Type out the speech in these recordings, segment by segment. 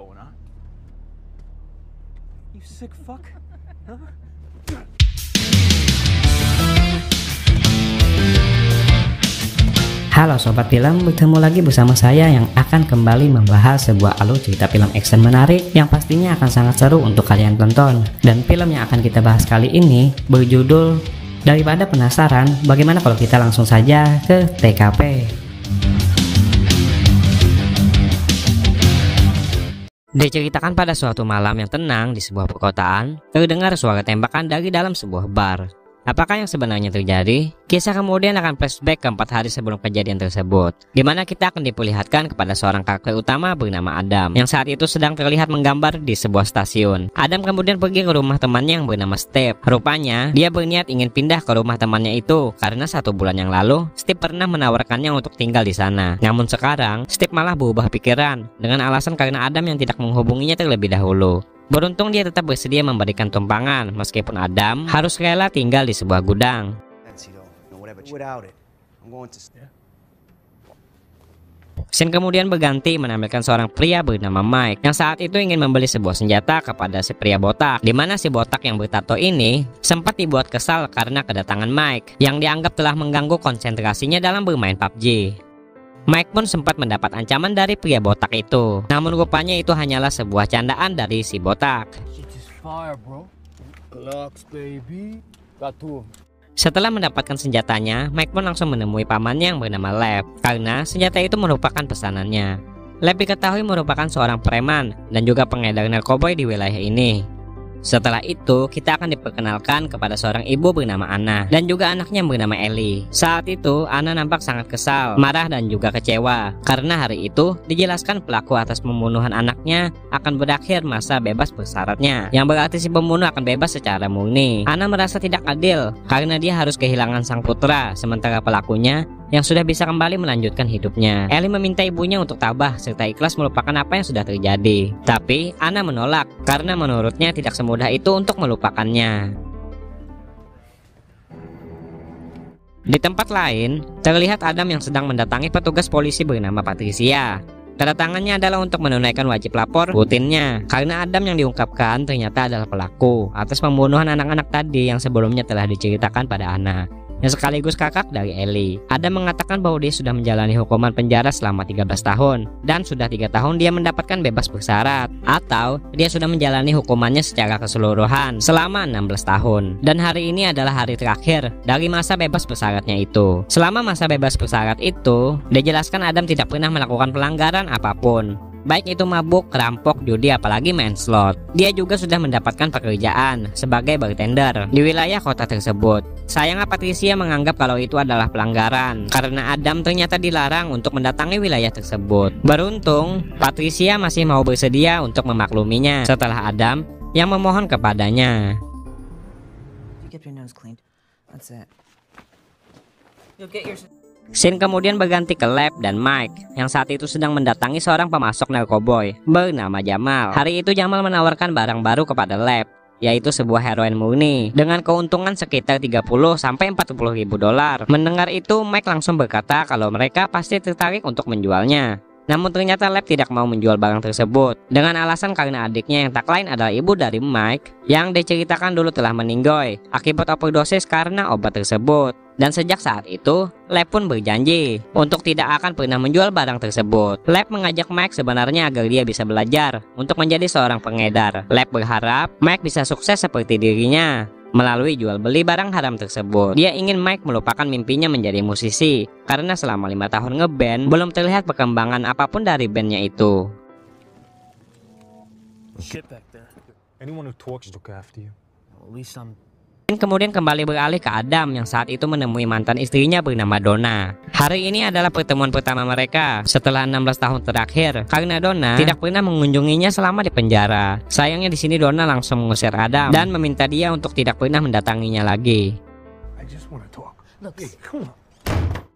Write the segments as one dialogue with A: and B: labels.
A: going on? You sick fuck? Huh?
B: Halo Sobat Film, bertemu lagi bersama saya yang akan kembali membahas sebuah alur cerita film action menarik yang pastinya akan sangat seru untuk kalian tonton. Dan film yang akan kita bahas kali ini berjudul Daripada Penasaran, bagaimana kalau kita langsung saja ke TKP. Diceritakan pada suatu malam yang tenang di sebuah perkotaan, terdengar suara tembakan dari dalam sebuah bar. Apakah yang sebenarnya terjadi? Kisah kemudian akan flashback ke 4 hari sebelum kejadian tersebut, di mana kita akan diperlihatkan kepada seorang karakter utama bernama Adam, yang saat itu sedang terlihat menggambar di sebuah stasiun. Adam kemudian pergi ke rumah temannya yang bernama Steve. Rupanya, dia berniat ingin pindah ke rumah temannya itu, karena 1 bulan yang lalu, Steve pernah menawarkannya untuk tinggal di sana. Namun sekarang, Steve malah berubah pikiran, dengan alasan karena Adam yang tidak menghubunginya terlebih dahulu. Beruntung dia tetap bersedia memberikan tumpangan, meskipun Adam harus rela tinggal di sebuah gudang. Scene kemudian berganti menampilkan seorang pria bernama Mike yang saat itu ingin membeli sebuah senjata kepada si pria botak, di mana si botak yang bertato ini sempat dibuat kesal karena kedatangan Mike yang dianggap telah mengganggu konsentrasinya dalam bermain PUBG. Mike pun sempat mendapat ancaman dari pria botak itu. Namun rupanya itu hanyalah sebuah candaan dari si botak. Setelah mendapatkan senjatanya, Mike pun langsung menemui pamannya yang bernama Lev, karena senjata itu merupakan pesanannya. Lev diketahui merupakan seorang preman dan juga pengedar narkoba di wilayah ini. Setelah itu, kita akan diperkenalkan kepada seorang ibu bernama Anna dan juga anaknya bernama Ellie. Saat itu, Anna nampak sangat kesal, marah dan juga kecewa karena hari itu dijelaskan pelaku atas pembunuhan anaknya akan berakhir masa bebas bersyaratnya, yang berarti si pembunuh akan bebas secara murni. Anna merasa tidak adil karena dia harus kehilangan sang putra, sementara pelakunya yang sudah bisa kembali melanjutkan hidupnya. Ellie meminta ibunya untuk tabah serta ikhlas melupakan apa yang sudah terjadi. Tapi Anna menolak karena menurutnya tidak semudah itu untuk melupakannya. Di tempat lain, terlihat Adam yang sedang mendatangi petugas polisi bernama Patricia. Kedatangannya adalah untuk menunaikan wajib lapor rutinnya, karena Adam yang diungkapkan ternyata adalah pelaku atas pembunuhan anak-anak tadi yang sebelumnya telah diceritakan pada Anna, yang sekaligus kakak dari Ellie. Adam mengatakan bahwa dia sudah menjalani hukuman penjara selama 13 tahun dan sudah 3 tahun dia mendapatkan bebas bersyarat, atau dia sudah menjalani hukumannya secara keseluruhan selama 16 tahun. Dan hari ini adalah hari terakhir dari masa bebas bersyaratnya itu. Selama masa bebas bersyarat itu, dijelaskan Adam tidak pernah melakukan pelanggaran apapun, baik itu mabuk, rampok, judi, apalagi main slot. Dia juga sudah mendapatkan pekerjaan sebagai bartender di wilayah kota tersebut. Sayangnya Patricia menganggap kalau itu adalah pelanggaran karena Adam ternyata dilarang untuk mendatangi wilayah tersebut. Beruntung, Patricia masih mau bersedia untuk memakluminya setelah Adam yang memohon kepadanya. Scene kemudian berganti ke Lev dan Mike yang saat itu sedang mendatangi seorang pemasok narkoboy bernama Jamal. Hari itu Jamal menawarkan barang baru kepada Lev, yaitu sebuah heroin murni dengan keuntungan sekitar 30-40 ribu dolar. Mendengar itu, Mike langsung berkata kalau mereka pasti tertarik untuk menjualnya. Namun ternyata Lev tidak mau menjual barang tersebut dengan alasan karena adiknya yang tak lain adalah ibu dari Mike yang diceritakan dulu telah meninggoy akibat overdosis karena obat tersebut. Dan sejak saat itu, Lev pun berjanji untuk tidak akan pernah menjual barang tersebut. Lev mengajak Mike sebenarnya agar dia bisa belajar untuk menjadi seorang pengedar. Lev berharap Mike bisa sukses seperti dirinya melalui jual beli barang haram tersebut. Dia ingin Mike melupakan mimpinya menjadi musisi karena selama 5 tahun ngeband belum terlihat perkembangan apapun dari bandnya itu. Kemudian kembali beralih ke Adam yang saat itu menemui mantan istrinya bernama Donna. Hari ini adalah pertemuan pertama mereka setelah 16 tahun terakhir karena Donna tidak pernah mengunjunginya selama di penjara. Sayangnya di sini Donna langsung mengusir Adam dan meminta dia untuk tidak pernah mendatanginya lagi.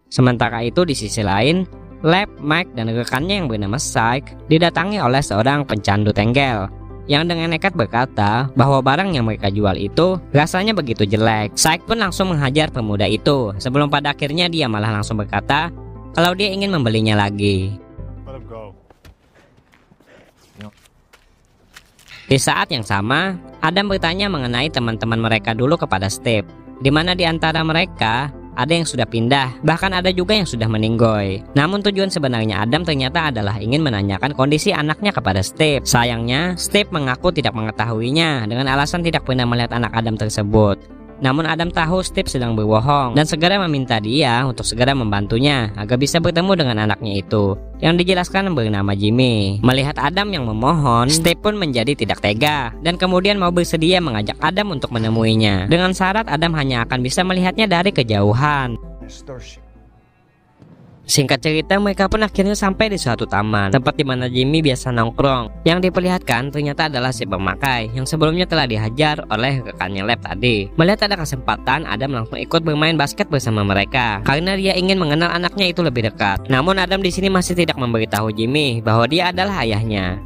B: Sementara itu di sisi lain, Lev, Mike dan rekannya yang bernama Syke didatangi oleh seorang pencandu tenggel yang dengan nekat berkata bahwa barang yang mereka jual itu rasanya begitu jelek. Syke pun langsung menghajar pemuda itu sebelum pada akhirnya dia malah langsung berkata kalau dia ingin membelinya lagi. Di saat yang sama, Adam bertanya mengenai teman-teman mereka dulu kepada Steve, di mana di antara mereka ada yang sudah pindah, bahkan ada juga yang sudah meninggoy. Namun tujuan sebenarnya Adam ternyata adalah ingin menanyakan kondisi anaknya kepada Steve. Sayangnya, Steve mengaku tidak mengetahuinya dengan alasan tidak pernah melihat anak Adam tersebut. Namun Adam tahu Steve sedang berbohong dan segera meminta dia untuk segera membantunya agar bisa bertemu dengan anaknya itu, yang dijelaskan bernama Jimmy. Melihat Adam yang memohon, Steve pun menjadi tidak tega dan kemudian mau bersedia mengajak Adam untuk menemuinya, dengan syarat Adam hanya akan bisa melihatnya dari kejauhan. Singkat cerita, mereka pun akhirnya sampai di suatu taman, tempat di mana Jimmy biasa nongkrong. Yang diperlihatkan ternyata adalah si pemakai yang sebelumnya telah dihajar oleh rekannya Lab tadi. Melihat ada kesempatan, Adam langsung ikut bermain basket bersama mereka karena dia ingin mengenal anaknya itu lebih dekat. Namun Adam di sini masih tidak memberitahu Jimmy bahwa dia adalah ayahnya.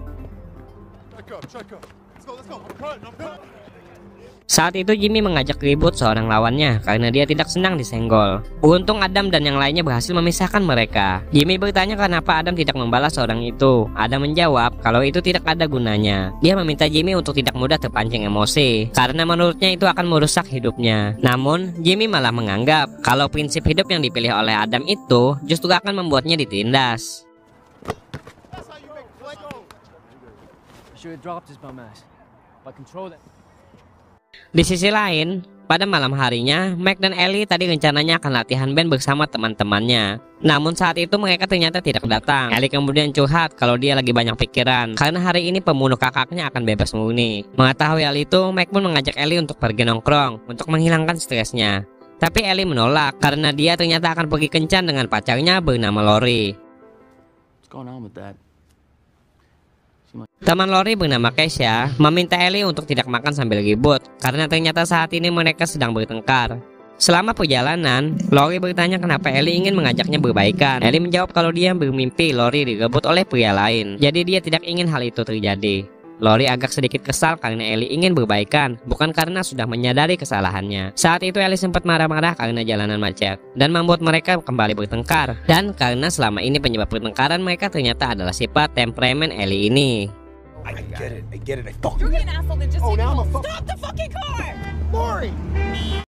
B: Saat itu Jimmy mengajak ribut seorang lawannya karena dia tidak senang disenggol. Beruntung Adam dan yang lainnya berhasil memisahkan mereka. Jimmy bertanya kenapa Adam tidak membalas orang itu. Adam menjawab kalau itu tidak ada gunanya. Dia meminta Jimmy untuk tidak mudah terpancing emosi karena menurutnya itu akan merusak hidupnya. Namun Jimmy malah menganggap kalau prinsip hidup yang dipilih oleh Adam itu justru akan membuatnya ditindas. Di sisi lain, pada malam harinya, Mike dan Ellie tadi rencananya akan latihan band bersama teman-temannya. Namun saat itu mereka ternyata tidak datang. Ellie kemudian curhat kalau dia lagi banyak pikiran karena hari ini pembunuh kakaknya akan bebas murni. Mengetahui hal itu, Mike pun mengajak Ellie untuk pergi nongkrong untuk menghilangkan stresnya. Tapi Ellie menolak karena dia ternyata akan pergi kencan dengan pacarnya bernama Lori. Teman Lori bernama Keisha meminta Ellie untuk tidak makan sambil ribut karena ternyata saat ini mereka sedang bertengkar. Selama perjalanan, Lori bertanya kenapa Ellie ingin mengajaknya berbaikan. Ellie menjawab kalau dia bermimpi Lori direbut oleh pria lain, jadi dia tidak ingin hal itu terjadi. Lori agak sedikit kesal karena Ellie ingin berbaikan, bukan karena sudah menyadari kesalahannya. Saat itu Ellie sempat marah-marah karena jalanan macet dan membuat mereka kembali bertengkar. Dan karena selama ini penyebab pertengkaran mereka ternyata adalah sifat temperamen Ellie ini.
A: I get it.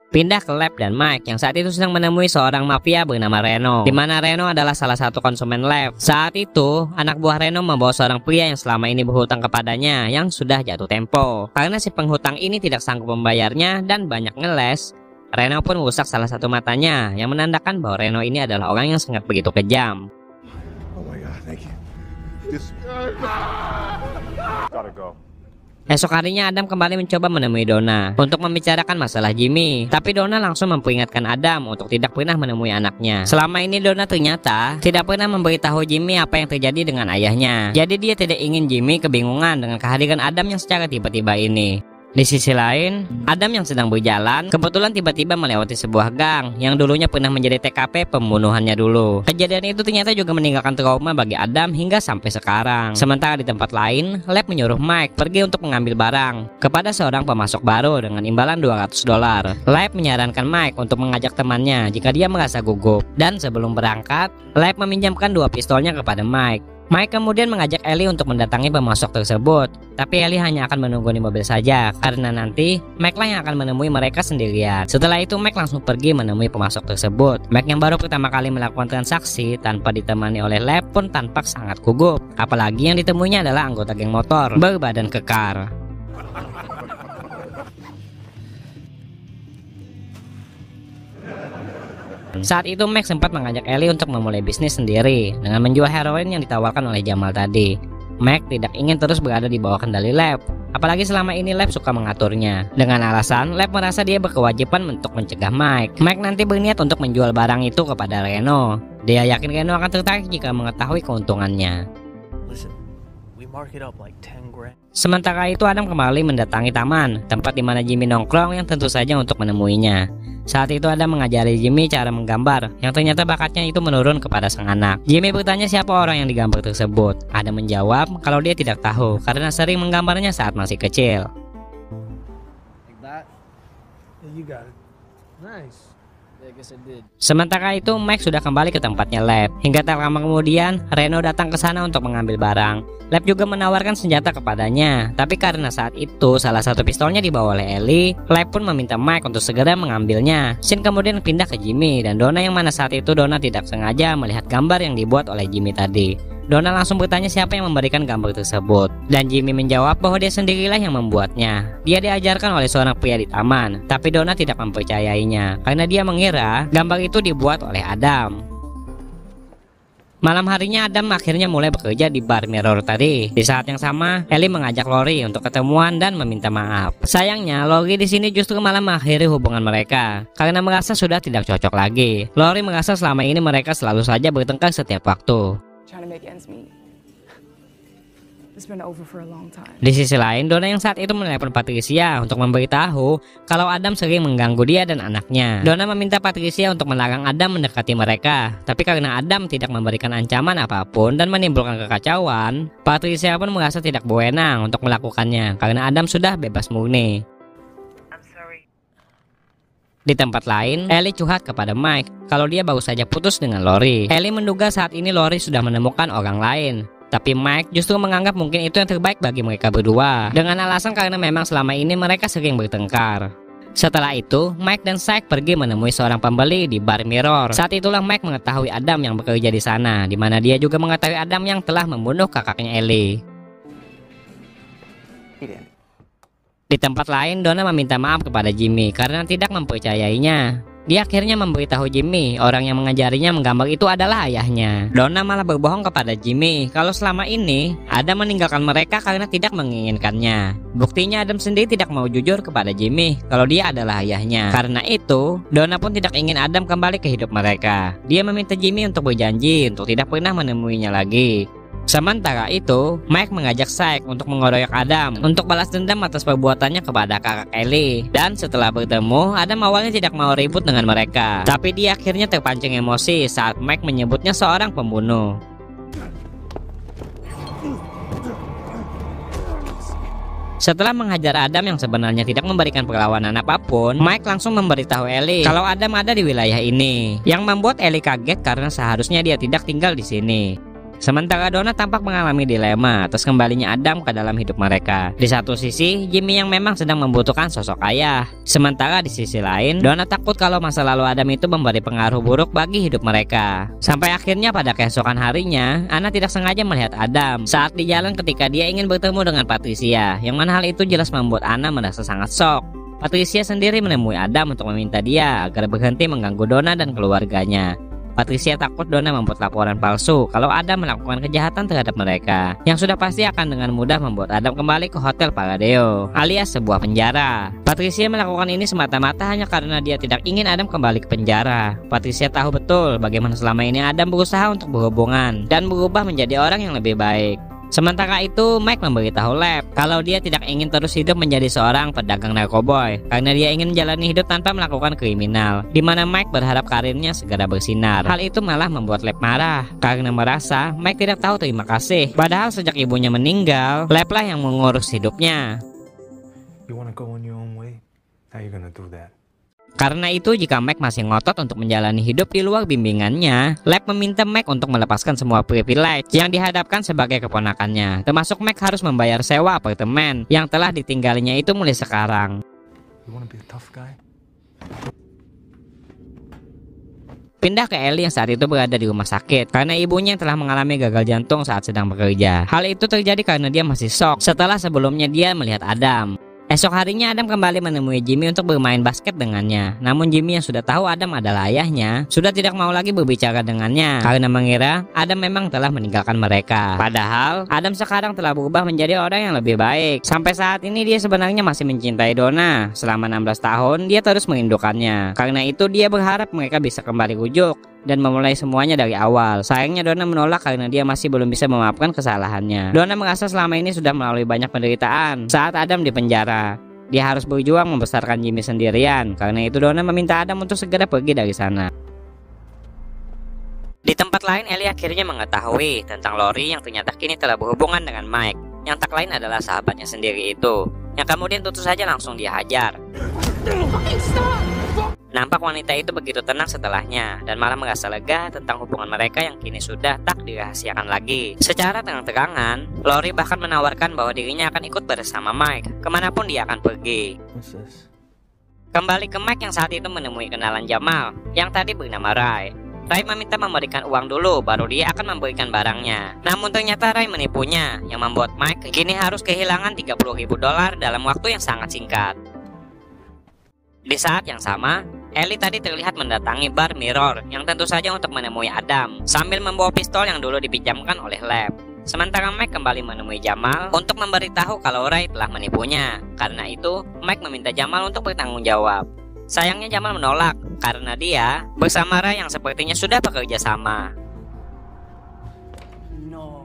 B: Pindah ke Lab dan Mike yang saat itu sedang menemui seorang mafia bernama Reno, di mana Reno adalah salah satu konsumen Lab. Saat itu, anak buah Reno membawa seorang pria yang selama ini berhutang kepadanya yang sudah jatuh tempo. Karena si penghutang ini tidak sanggup membayarnya dan banyak ngeles, Reno pun rusak salah satu matanya yang menandakan bahwa Reno ini adalah orang yang sangat begitu kejam.
A: Oh my god, thank you. Gotta go.
B: Esok harinya Adam kembali mencoba menemui Donna untuk membicarakan masalah Jimmy. Tapi Donna langsung memperingatkan Adam untuk tidak pernah menemui anaknya. Selama ini Donna ternyata tidak pernah memberitahu Jimmy apa yang terjadi dengan ayahnya. Jadi dia tidak ingin Jimmy kebingungan dengan kehadiran Adam yang secara tiba-tiba ini. Di sisi lain, Adam yang sedang berjalan kebetulan tiba-tiba melewati sebuah gang yang dulunya pernah menjadi TKP pembunuhannya dulu. Kejadian itu ternyata juga meninggalkan trauma bagi Adam hingga sampai sekarang. Sementara di tempat lain, Lab menyuruh Mike pergi untuk mengambil barang kepada seorang pemasok baru dengan imbalan $200. Lab menyarankan Mike untuk mengajak temannya jika dia merasa gugup. Dan sebelum berangkat, Lab meminjamkan 2 pistolnya kepada Mike. Mike kemudian mengajak Ellie untuk mendatangi pemasok tersebut. Tapi Ellie hanya akan menunggu di mobil saja karena nanti Mike lah yang akan menemui mereka sendirian. Setelah itu Mike langsung pergi menemui pemasok tersebut. Mike yang baru pertama kali melakukan transaksi tanpa ditemani oleh Lab pun tampak sangat gugup. Apalagi yang ditemuinya adalah anggota geng motor berbadan kekar. Saat itu Mac sempat mengajak Ellie untuk memulai bisnis sendiri dengan menjual heroin yang ditawarkan oleh Jamal tadi. Mac tidak ingin terus berada di bawah kendali Lab, apalagi selama ini Lab suka mengaturnya. Dengan alasan Lab merasa dia berkewajiban untuk mencegah Mike. Mike nanti berniat untuk menjual barang itu kepada Reno. Dia yakin Reno akan tertarik jika mengetahui keuntungannya. Sementara itu Adam kembali mendatangi taman, tempat di mana Jimmy nongkrong yang tentu saja untuk menemuinya. Saat itu Adam mengajari Jimmy cara menggambar, yang ternyata bakatnya itu menurun kepada sang anak. Jimmy bertanya siapa orang yang digambar tersebut. Adam menjawab kalau dia tidak tahu karena sering menggambarnya saat masih kecil. Sementara itu Mike sudah kembali ke tempatnya Lab. Hingga tak lama kemudian Reno datang ke sana untuk mengambil barang. Lab juga menawarkan senjata kepadanya, tapi karena saat itu salah satu pistolnya dibawa oleh Ellie, Lab pun meminta Mike untuk segera mengambilnya. Scene kemudian pindah ke Jimmy dan Donna, yang mana saat itu Donna tidak sengaja melihat gambar yang dibuat oleh Jimmy tadi. Donna langsung bertanya siapa yang memberikan gambar tersebut, dan Jimmy menjawab bahwa dia sendirilah yang membuatnya. Dia diajarkan oleh seorang pria di taman, tapi Donna tidak mempercayainya karena dia mengira gambar itu dibuat oleh Adam. Malam harinya Adam akhirnya mulai bekerja di bar Mirror tadi. Di saat yang sama, Ellie mengajak Lori untuk ketemuan dan meminta maaf. Sayangnya, Lori di sini justru malah mengakhiri hubungan mereka karena merasa sudah tidak cocok lagi. Lori merasa selama ini mereka selalu saja bertengkar setiap waktu. Di sisi lain, Donna yang saat itu menelepon Patricia untuk memberitahu kalau Adam sering mengganggu dia dan anaknya. Donna meminta Patricia untuk melarang Adam mendekati mereka, tapi karena Adam tidak memberikan ancaman apapun dan menimbulkan kekacauan, Patricia pun merasa tidak berwenang untuk melakukannya karena Adam sudah bebas murni. Di tempat lain, Ellie curhat kepada Mike kalau dia baru saja putus dengan Lori. Ellie menduga saat ini Lori sudah menemukan orang lain, tapi Mike justru menganggap mungkin itu yang terbaik bagi mereka berdua, dengan alasan karena memang selama ini mereka sering bertengkar. Setelah itu, Mike dan Syke pergi menemui seorang pembeli di bar Mirror. Saat itulah Mike mengetahui Adam yang bekerja di sana, di mana dia juga mengetahui Adam yang telah membunuh kakaknya Ellie. Di tempat lain, Donna meminta maaf kepada Jimmy karena tidak mempercayainya. Dia akhirnya memberitahu Jimmy orang yang mengajarinya menggambar itu adalah ayahnya. Donna malah berbohong kepada Jimmy kalau selama ini Adam meninggalkan mereka karena tidak menginginkannya. Buktinya Adam sendiri tidak mau jujur kepada Jimmy kalau dia adalah ayahnya. Karena itu, Donna pun tidak ingin Adam kembali ke hidup mereka. Dia meminta Jimmy untuk berjanji untuk tidak pernah menemuinya lagi. Sementara itu, Mike mengajak Syke untuk mengeroyok Adam untuk balas dendam atas perbuatannya kepada kakak Ellie. Dan setelah bertemu, Adam awalnya tidak mau ribut dengan mereka, tapi dia akhirnya terpancing emosi saat Mike menyebutnya seorang pembunuh. Setelah menghajar Adam yang sebenarnya tidak memberikan perlawanan apapun, Mike langsung memberitahu Ellie kalau Adam ada di wilayah ini, yang membuat Ellie kaget karena seharusnya dia tidak tinggal di sini. Sementara Donna tampak mengalami dilema atas kembalinya Adam ke dalam hidup mereka. Di satu sisi, Jimmy yang memang sedang membutuhkan sosok ayah. Sementara di sisi lain, Donna takut kalau masa lalu Adam itu memberi pengaruh buruk bagi hidup mereka. Sampai akhirnya pada keesokan harinya, Anna tidak sengaja melihat Adam saat di jalan ketika dia ingin bertemu dengan Patricia, yang mana hal itu jelas membuat Anna merasa sangat shock. Patricia sendiri menemui Adam untuk meminta dia agar berhenti mengganggu Donna dan keluarganya. Patricia takut Donna membuat laporan palsu kalau Adam melakukan kejahatan terhadap mereka, yang sudah pasti akan dengan mudah membuat Adam kembali ke Hotel Paradeo, alias sebuah penjara. Patricia melakukan ini semata-mata hanya karena dia tidak ingin Adam kembali ke penjara. Patricia tahu betul bagaimana selama ini Adam berusaha untuk berhubungan dan berubah menjadi orang yang lebih baik. Sementara itu, Mike memberitahu Lab kalau dia tidak ingin terus hidup menjadi seorang pedagang narkoboy karena dia ingin menjalani hidup tanpa melakukan kriminal, di mana Mike berharap karirnya segera bersinar. Hal itu malah membuat Lab marah karena merasa Mike tidak tahu terima kasih. Padahal sejak ibunya meninggal, Lab lah yang mengurus hidupnya. Karena itu, jika Mike masih ngotot untuk menjalani hidup di luar bimbingannya, Lab meminta Mike untuk melepaskan semua privilege yang dihadapkan sebagai keponakannya, termasuk Mike harus membayar sewa apartemen yang telah ditinggalinya itu mulai sekarang. Pindah ke Ellie yang saat itu berada di rumah sakit karena ibunya yang telah mengalami gagal jantung saat sedang bekerja. Hal itu terjadi karena dia masih shock setelah sebelumnya dia melihat Adam. Esok harinya Adam kembali menemui Jimmy untuk bermain basket dengannya. Namun Jimmy yang sudah tahu Adam adalah ayahnya sudah tidak mau lagi berbicara dengannya karena mengira Adam memang telah meninggalkan mereka. Padahal Adam sekarang telah berubah menjadi orang yang lebih baik. Sampai saat ini dia sebenarnya masih mencintai Donna. Selama 16 tahun dia terus merindukannya. Karena itu dia berharap mereka bisa kembali rujuk dan memulai semuanya dari awal. Sayangnya Donna menolak karena dia masih belum bisa memaafkan kesalahannya. Donna merasa selama ini sudah melalui banyak penderitaan saat Adam di penjara. Dia harus berjuang membesarkan Jimmy sendirian. Karena itu Donna meminta Adam untuk segera pergi dari sana. Di tempat lain, Ellie akhirnya mengetahui tentang Lori yang ternyata kini telah berhubungan dengan Mike, yang tak lain adalah sahabatnya sendiri itu, yang kemudian tentu saja langsung dia hajar. Nampak wanita itu begitu tenang setelahnya dan malah merasa lega tentang hubungan mereka yang kini sudah tak dirahasiakan lagi. Secara terang-terangan, Lori bahkan menawarkan bahwa dirinya akan ikut bersama Mike kemanapun dia akan pergi. Kembali ke Mike yang saat itu menemui kenalan Jamal yang tadi bernama Ray. Ray meminta memberikan uang dulu baru dia akan memberikan barangnya. Namun ternyata Ray menipunya yang membuat Mike kini harus kehilangan $30.000 dalam waktu yang sangat singkat. Di saat yang sama, Ellie tadi terlihat mendatangi bar Mirror yang tentu saja untuk menemui Adam sambil membawa pistol yang dulu dipinjamkan oleh Lab. Sementara Mike kembali menemui Jamal untuk memberitahu kalau Ray telah menipunya. Karena itu, Mike meminta Jamal untuk bertanggung jawab. Sayangnya Jamal menolak karena dia bersama Ray yang sepertinya sudah bekerja sama.
C: No,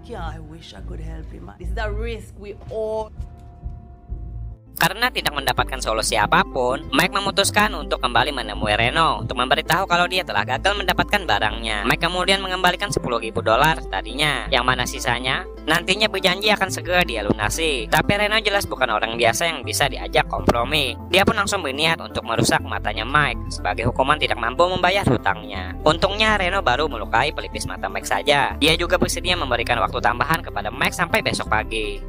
C: yeah, I wish I could help him. This is a risk we all.
B: Karena tidak mendapatkan solusi apapun, Mike memutuskan untuk kembali menemui Reno untuk memberitahu kalau dia telah gagal mendapatkan barangnya. Mike kemudian mengembalikan $10.000 tadinya, yang mana sisanya nantinya berjanji akan segera dia lunasi. Tapi Reno jelas bukan orang biasa yang bisa diajak kompromi. Dia pun langsung berniat untuk merusak matanya Mike sebagai hukuman tidak mampu membayar hutangnya. Untungnya Reno baru melukai pelipis mata Mike saja. Dia juga bersedia memberikan waktu tambahan kepada Mike sampai besok pagi.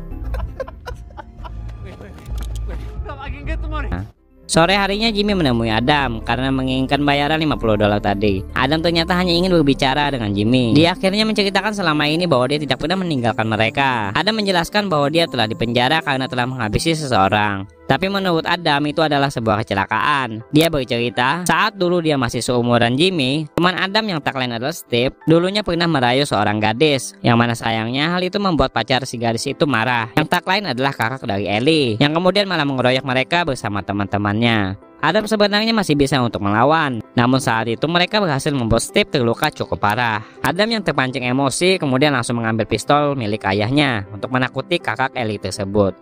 B: Sore harinya Jimmy menemui Adam karena menginginkan bayaran $50 tadi. Adam ternyata hanya ingin berbicara dengan Jimmy. Dia akhirnya menceritakan selama ini bahwa dia tidak pernah meninggalkan mereka. Adam menjelaskan bahwa dia telah dipenjara karena telah menghabisi seseorang. Tapi menurut Adam itu adalah sebuah kecelakaan. Dia bercerita saat dulu dia masih seumuran Jimmy, teman Adam yang tak lain adalah Steve dulunya pernah merayu seorang gadis, yang mana sayangnya hal itu membuat pacar si gadis itu marah, yang tak lain adalah kakak dari Ellie, yang kemudian malah mengeroyok mereka bersama teman-temannya. Adam sebenarnya masih bisa untuk melawan, namun saat itu mereka berhasil membuat Steve terluka cukup parah. Adam yang terpancing emosi kemudian langsung mengambil pistol milik ayahnya untuk menakuti kakak Ellie tersebut.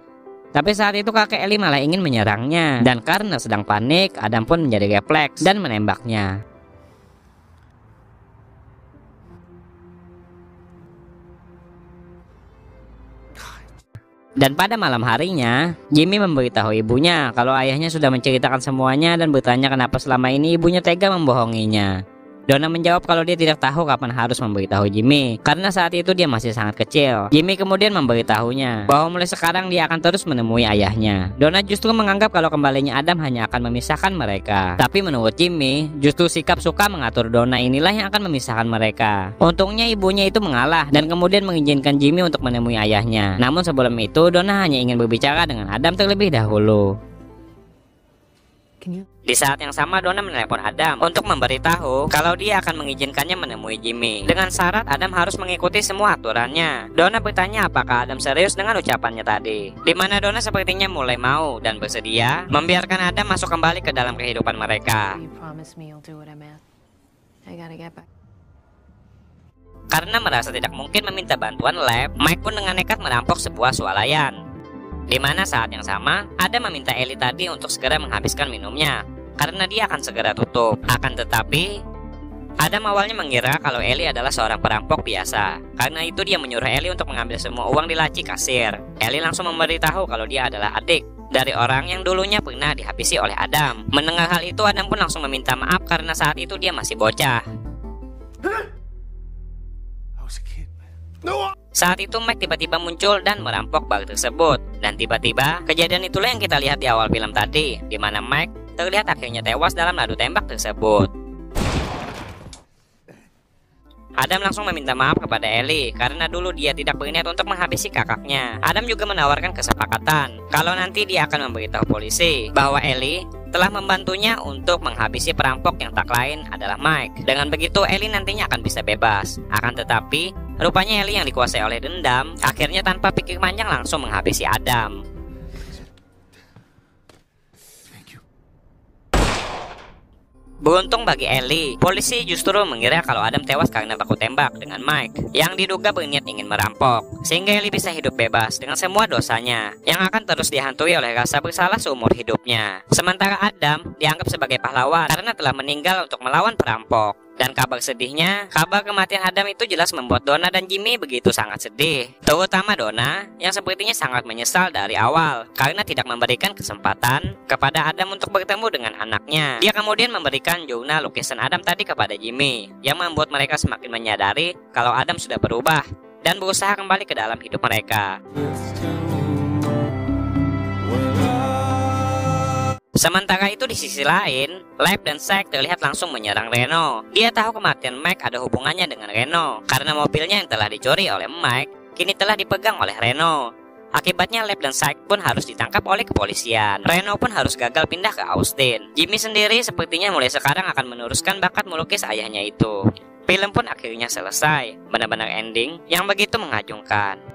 B: Tapi saat itu kakek Ellie malah ingin menyerangnya, dan karena sedang panik, Adam pun menjadi refleks dan menembaknya. Dan pada malam harinya, Jimmy memberitahu ibunya kalau ayahnya sudah menceritakan semuanya dan bertanya kenapa selama ini ibunya tega membohonginya. Donna menjawab kalau dia tidak tahu kapan harus memberitahu Jimmy karena saat itu dia masih sangat kecil. Jimmy kemudian memberitahunya bahwa mulai sekarang dia akan terus menemui ayahnya. Donna justru menganggap kalau kembalinya Adam hanya akan memisahkan mereka. Tapi menurut Jimmy, justru sikap suka mengatur Donna inilah yang akan memisahkan mereka. Untungnya ibunya itu mengalah dan kemudian mengizinkan Jimmy untuk menemui ayahnya. Namun sebelum itu Donna hanya ingin berbicara dengan Adam terlebih dahulu. Di saat yang sama Donna menelepon Adam untuk memberitahu kalau dia akan mengizinkannya menemui Jimmy. Dengan syarat Adam harus mengikuti semua aturannya. Donna bertanya apakah Adam serius dengan ucapannya tadi, di mana Donna sepertinya mulai mau dan bersedia membiarkan Adam masuk kembali ke dalam kehidupan mereka. Karena merasa tidak mungkin meminta bantuan Lab, Mike pun dengan nekat merampok sebuah swalayan. Di mana saat yang sama, Adam meminta Ellie tadi untuk segera menghabiskan minumnya, karena dia akan segera tutup. Akan tetapi, Adam awalnya mengira kalau Ellie adalah seorang perampok biasa. Karena itu dia menyuruh Ellie untuk mengambil semua uang di laci kasir. Ellie langsung memberitahu kalau dia adalah adik dari orang yang dulunya pernah dihabisi oleh Adam. Mendengar hal itu, Adam pun langsung meminta maaf karena saat itu dia masih bocah. Saat itu Mike tiba-tiba muncul dan merampok bar tersebut. Dan tiba-tiba kejadian itulah yang kita lihat di awal film tadi, di mana Mike terlihat akhirnya tewas dalam adu tembak tersebut. Adam langsung meminta maaf kepada Ellie karena dulu dia tidak berniat untuk menghabisi kakaknya. Adam juga menawarkan kesepakatan kalau nanti dia akan memberitahu polisi bahwa Ellie telah membantunya untuk menghabisi perampok yang tak lain adalah Mike. Dengan begitu Ellie nantinya akan bisa bebas. Akan tetapi rupanya Ellie yang dikuasai oleh dendam akhirnya tanpa pikir panjang langsung menghabisi Adam. Beruntung bagi Ellie, polisi justru mengira kalau Adam tewas karena baku tembak dengan Mike yang diduga berniat ingin merampok, sehingga Ellie bisa hidup bebas dengan semua dosanya yang akan terus dihantui oleh rasa bersalah seumur hidupnya. Sementara Adam dianggap sebagai pahlawan karena telah meninggal untuk melawan perampok. Dan kabar sedihnya, kabar kematian Adam itu jelas membuat Donna dan Jimmy begitu sangat sedih. Terutama Donna, yang sepertinya sangat menyesal dari awal karena tidak memberikan kesempatan kepada Adam untuk bertemu dengan anaknya. Dia kemudian memberikan jurnal lukisan Adam tadi kepada Jimmy, yang membuat mereka semakin menyadari kalau Adam sudah berubah dan berusaha kembali ke dalam hidup mereka. Sementara itu di sisi lain, Lev dan Zack terlihat langsung menyerang Reno. Dia tahu kematian Mike ada hubungannya dengan Reno karena mobilnya yang telah dicuri oleh Mike kini telah dipegang oleh Reno. Akibatnya Lev dan Zack pun harus ditangkap oleh kepolisian. Reno pun harus gagal pindah ke Austin. Jimmy sendiri sepertinya mulai sekarang akan meneruskan bakat melukis ayahnya itu. Film pun akhirnya selesai, benar-benar ending yang begitu mengagumkan.